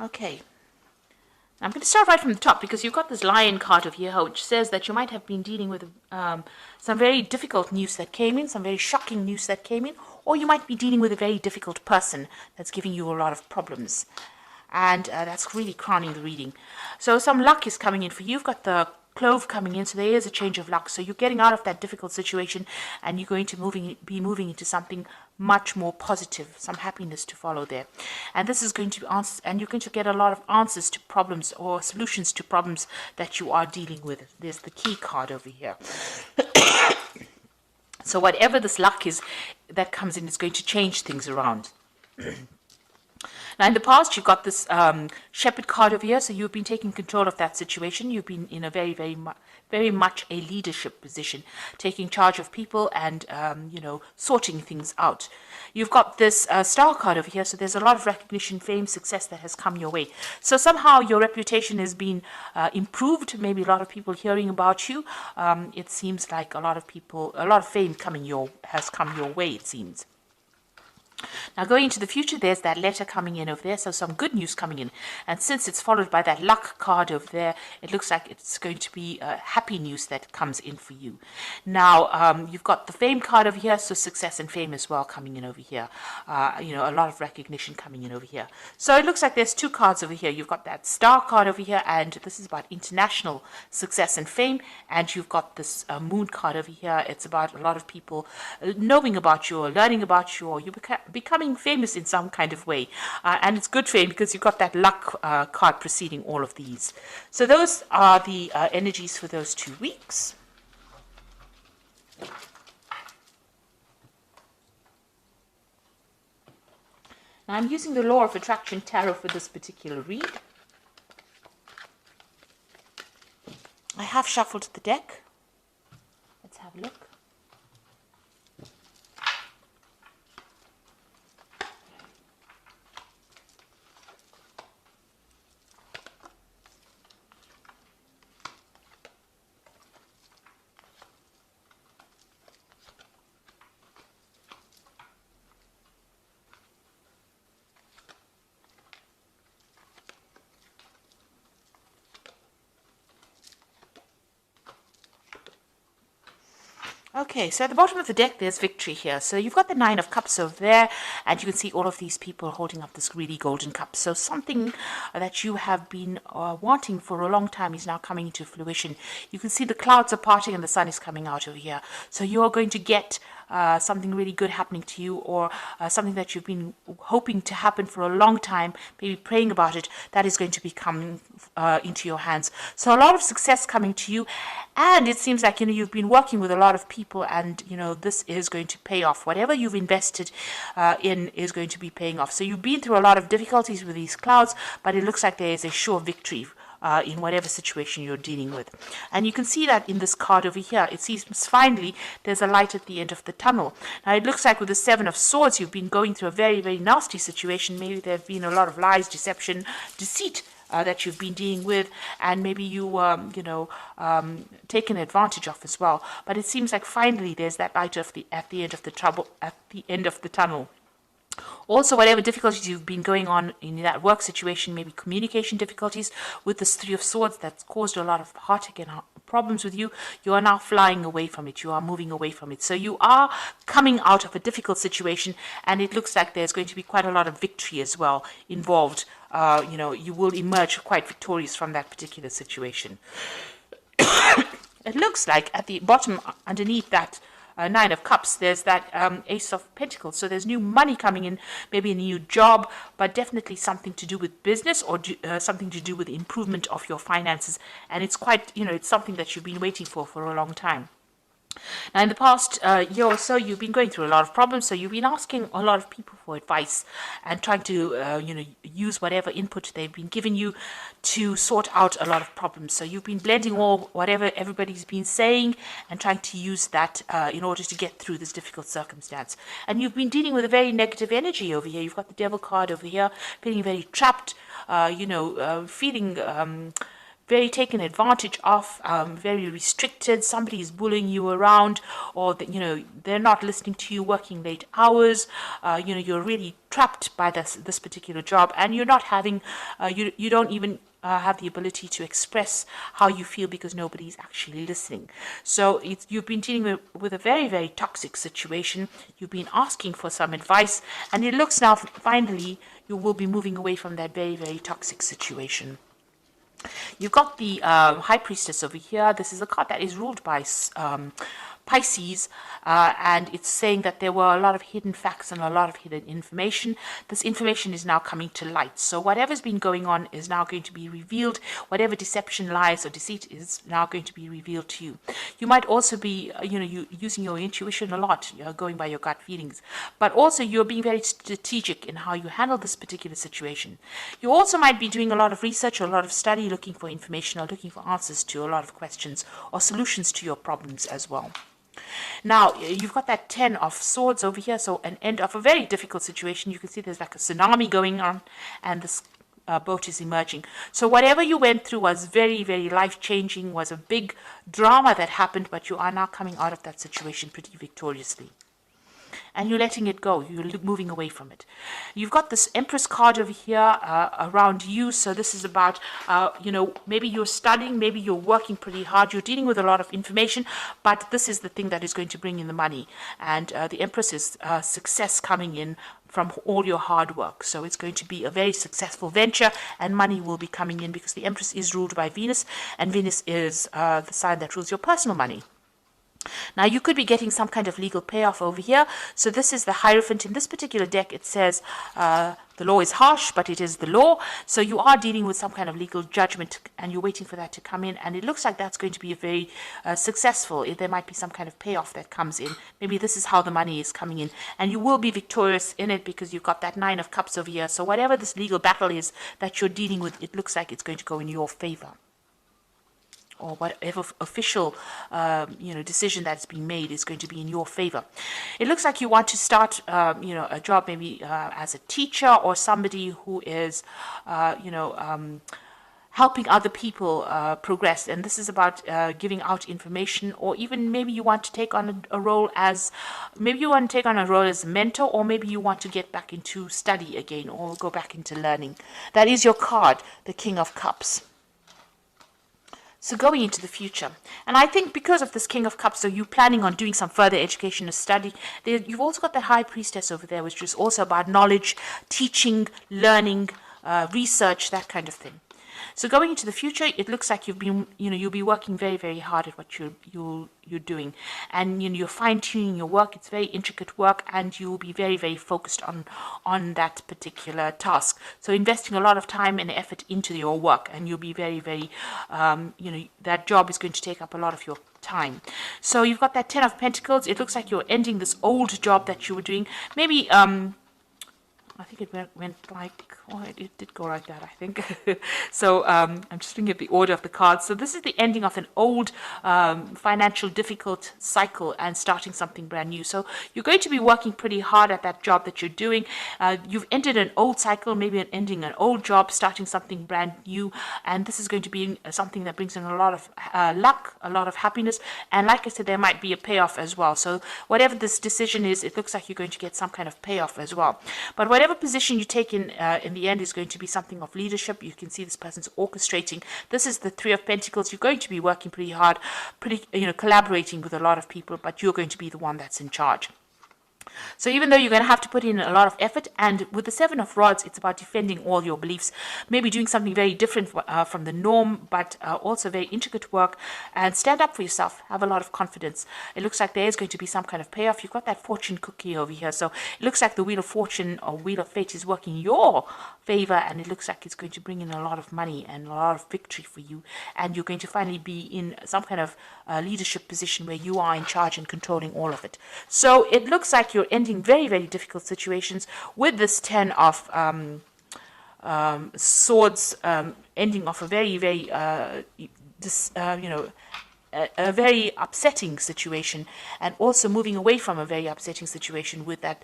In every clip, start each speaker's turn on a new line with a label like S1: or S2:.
S1: Okay. I'm going to start right from the top because you've got this lion card over here, which says that you might have been dealing with some very difficult news that came in, some very shocking news that came in, or you might be dealing with a very difficult person that's giving you a lot of problems. And that's really crowning the reading. So some luck is coming in for you. You've got the clove coming in, so there is a change of luck. So you're getting out of that difficult situation, and you're going to be moving into something much more positive, some happiness to follow there. And this is going to be answers, and you're going to get a lot of answers to problems or solutions to problems that you are dealing with. There's the key card over here. So whatever this luck is that comes in is going to change things around. Now, in the past, you've got this shepherd card over here, so you've been taking control of that situation. You've been in a very much a leadership position, taking charge of people and, sorting things out. You've got this star card over here, so there's a lot of recognition, fame, success that has come your way. So somehow your reputation has been improved, maybe a lot of people hearing about you. It seems like a lot of fame has come your way, it seems. Now, going into the future, there's that letter coming in over there, so some good news coming in. And since it's followed by that luck card over there, it looks like it's going to be happy news that comes in for you. Now, you've got the fame card over here, so success and fame as well coming in over here. A lot of recognition coming in over here. So it looks like there's two cards over here. You've got that star card over here, and this is about international success and fame. And you've got this moon card over here. It's about a lot of people knowing about you or learning about you, or you becoming famous in some kind of way. And it's good fame because you've got that luck card preceding all of these. So those are the energies for those 2 weeks. Now I'm using the Law of Attraction Tarot for this particular read. I have shuffled the deck. Let's have a look. Okay, so at the bottom of the deck, there's victory here. So you've got the Nine of Cups over there, and you can see all of these people holding up this really golden cup. So something that you have been wanting for a long time is now coming into fruition. You can see the clouds are parting and the sun is coming out over here. So you're going to get something really good happening to you, or something that you've been hoping to happen for a long time, maybe praying about it, that is going to be coming into your hands. So a lot of success coming to you, and it seems like you've been working with a lot of people, and this is going to pay off. Whatever you've invested in is going to be paying off. So you've been through a lot of difficulties with these clouds, but it looks like there is a sure victory in whatever situation you're dealing with. And you can see that in this card over here. It seems finally there's a light at the end of the tunnel. Now it looks like with the Seven of Swords, you've been going through a very, very nasty situation. Maybe there have been a lot of lies, deception, deceit that you've been dealing with, and maybe you taken advantage of as well. But it seems like finally there's that light at the end of the tunnel. Also, whatever difficulties you've been going on in that work situation, maybe communication difficulties with this Three of Swords that's caused a lot of heartache and problems with you, you are now flying away from it. You are moving away from it. So you are coming out of a difficult situation, and it looks like there's going to be quite a lot of victory as well involved. You will emerge quite victorious from that particular situation. It looks like at the bottom, underneath that Nine of Cups, there's that Ace of Pentacles. So there's new money coming in, maybe a new job, but definitely something to do with business, or something to do with the improvement of your finances. And it's quite, it's something that you've been waiting for a long time. Now, in the past year or so, you've been going through a lot of problems, so you've been asking a lot of people for advice and trying to, use whatever input they've been giving you to sort out a lot of problems. So you've been blending whatever everybody's been saying and trying to use that in order to get through this difficult circumstance. And you've been dealing with a very negative energy over here. You've got the Devil card over here, feeling very trapped, feeling very taken advantage of, very restricted. Somebody is bullying you around, or that, they're not listening to you, working late hours. You're really trapped by this particular job, and you're not having, you don't even have the ability to express how you feel because nobody's actually listening. So you've been dealing with a very, very toxic situation. You've been asking for some advice, and it looks now finally you will be moving away from that very, very toxic situation. You've got the High Priestess over here. This is a card that is ruled by Pisces, and it's saying that there were a lot of hidden facts and a lot of hidden information. This information is now coming to light. So whatever's been going on is now going to be revealed. Whatever deception, lies, or deceit is now going to be revealed to you. You might also be, using your intuition a lot, going by your gut feelings. But also you're being very strategic in how you handle this particular situation. You also might be doing a lot of research or a lot of study, looking for information or looking for answers to a lot of questions or solutions to your problems as well. Now, you've got that 10 of Swords over here, so an end of a very difficult situation. You can see there's like a tsunami going on, and this boat is emerging. So whatever you went through was very, very life-changing, was a big drama that happened, but you are now coming out of that situation pretty victoriously. And you're letting it go. You're moving away from it. You've got this Empress card over here around you. So this is about, maybe you're studying, maybe you're working pretty hard. You're dealing with a lot of information, but this is the thing that is going to bring in the money. And the Empress is success coming in from all your hard work. So it's going to be a very successful venture, and money will be coming in because the Empress is ruled by Venus, and Venus is the sign that rules your personal money. Now, you could be getting some kind of legal payoff over here. So this is the Hierophant. In this particular deck, it says the law is harsh, but it is the law. So you are dealing with some kind of legal judgment, and you're waiting for that to come in. And it looks like that's going to be a very successful. There might be some kind of payoff that comes in. Maybe this is how the money is coming in. And you will be victorious in it because you've got that 9 of Cups over here. So whatever this legal battle is that you're dealing with, it looks like it's going to go in your favor. Or whatever official, decision that's being made is going to be in your favor. It looks like you want to start, a job maybe as a teacher or somebody who is, helping other people progress. And this is about giving out information, or even maybe you want to take on a role as, a mentor, or maybe you want to get back into study again or go back into learning. That is your card, the King of Cups. So going into the future, and I think because of this King of Cups, so you're planning on doing some further education or study, you've also got the High Priestess over there, which is also about knowledge, teaching, learning, research, that kind of thing. So going into the future, it looks like you'll be working very, very hard at what you're doing, and you're fine-tuning your work. It's very intricate work, and you'll be very, very focused on that particular task. So investing a lot of time and effort into your work, and you'll be very, very, that job is going to take up a lot of your time. So you've got that 10 of Pentacles. It looks like you're ending this old job that you were doing. Maybe I think it went like, it did go like that, I think. So I'm just looking at the order of the cards. So this is the ending of an old financial difficult cycle and starting something brand new. So you're going to be working pretty hard at that job that you're doing. You've ended an old cycle, maybe ending an old job, starting something brand new. And this is going to be something that brings in a lot of luck, a lot of happiness. And like I said, there might be a payoff as well. So whatever this decision is, it looks like you're going to get some kind of payoff as well. But whatever position you take in the end is going to be something of leadership. You can see this person's orchestrating. This is the 3 of Pentacles. You're going to be working pretty hard, collaborating with a lot of people, but you're going to be the one that's in charge. So even though you're going to have to put in a lot of effort, and with the 7 of Rods, it's about defending all your beliefs, maybe doing something very different from the norm, but also very intricate work, and stand up for yourself. Have a lot of confidence. It looks like there is going to be some kind of payoff. You've got that fortune cookie over here, so it looks like the Wheel of Fortune or Wheel of Fate is working in your favor, and it looks like it's going to bring in a lot of money and a lot of victory for you, and you're going to finally be in some kind of leadership position where you are in charge and controlling all of it. So it looks like you're ending very, very difficult situations with this 10 of Swords, ending off a very, very a very upsetting situation, and also moving away from a very upsetting situation with that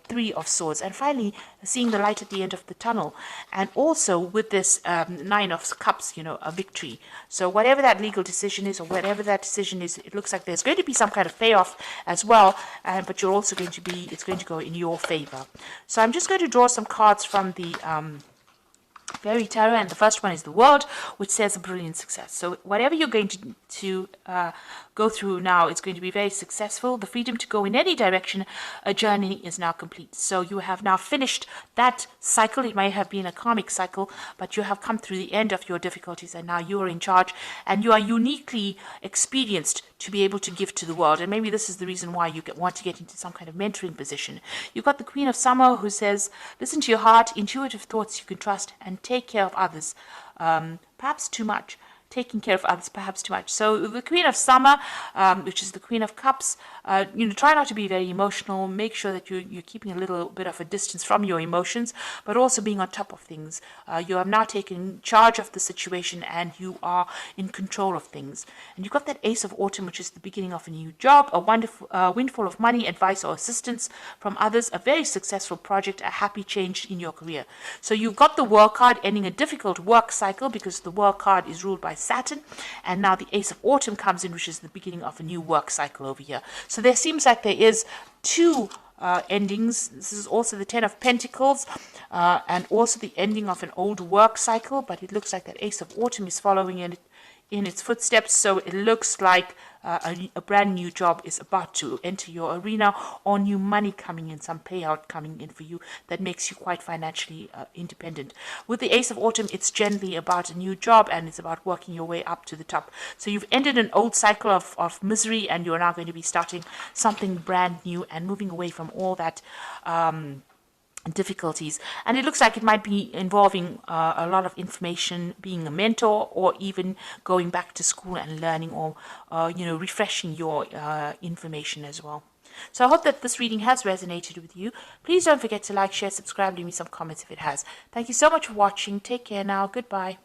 S1: Three of Swords, and finally seeing the light at the end of the tunnel, and also with this Nine of Cups, you know, a victory. So whatever that legal decision is, or whatever that decision is, it looks like there's going to be some kind of payoff as well, but you're also going to be, it's going to go in your favor. So I'm just going to draw some cards from the Fairy Tarot, and the first one is the World, which says a brilliant success. So whatever you're going to go through now, it's going to be very successful. The freedom to go in any direction, a journey is now complete. So you have now finished that cycle. It may have been a karmic cycle, but you have come through the end of your difficulties, and now you are in charge, and you are uniquely experienced to be able to give to the world. And maybe this is the reason why you want to get into some kind of mentoring position. You've got the Queen of Summer, who says, listen to your heart, intuitive thoughts you can trust, and take care of others, perhaps too much. Taking care of others, perhaps too much. So the Queen of Summer, which is the Queen of Cups, try not to be very emotional. Make sure that you're keeping a little bit of a distance from your emotions, but also being on top of things. You have now taken charge of the situation, and you are in control of things. And you've got that Ace of Autumn, which is the beginning of a new job, a wonderful windfall of money, advice, or assistance from others, a very successful project, a happy change in your career. So you've got the World card, ending a difficult work cycle, because the World card is ruled by Saturn, and now the Ace of Autumn comes in, which is the beginning of a new work cycle over here. So there seems like there is two endings. This is also the Ten of Pentacles, and also the ending of an old work cycle, but it looks like that Ace of Autumn is following in its footsteps. So it looks like a brand new job is about to enter your arena, or new money coming in, some payout coming in for you that makes you quite financially independent. With the Ace of Autumn, it's generally about a new job, and it's about working your way up to the top. So you've ended an old cycle of misery, and you're now going to be starting something brand new and moving away from all that difficulties. And it looks like it might be involving a lot of information, being a mentor, or even going back to school and learning, or refreshing your information as well. So I hope that this reading has resonated with you. Please don't forget to like, share, subscribe, leave me some comments if it has. Thank you so much for watching. Take care now. Goodbye.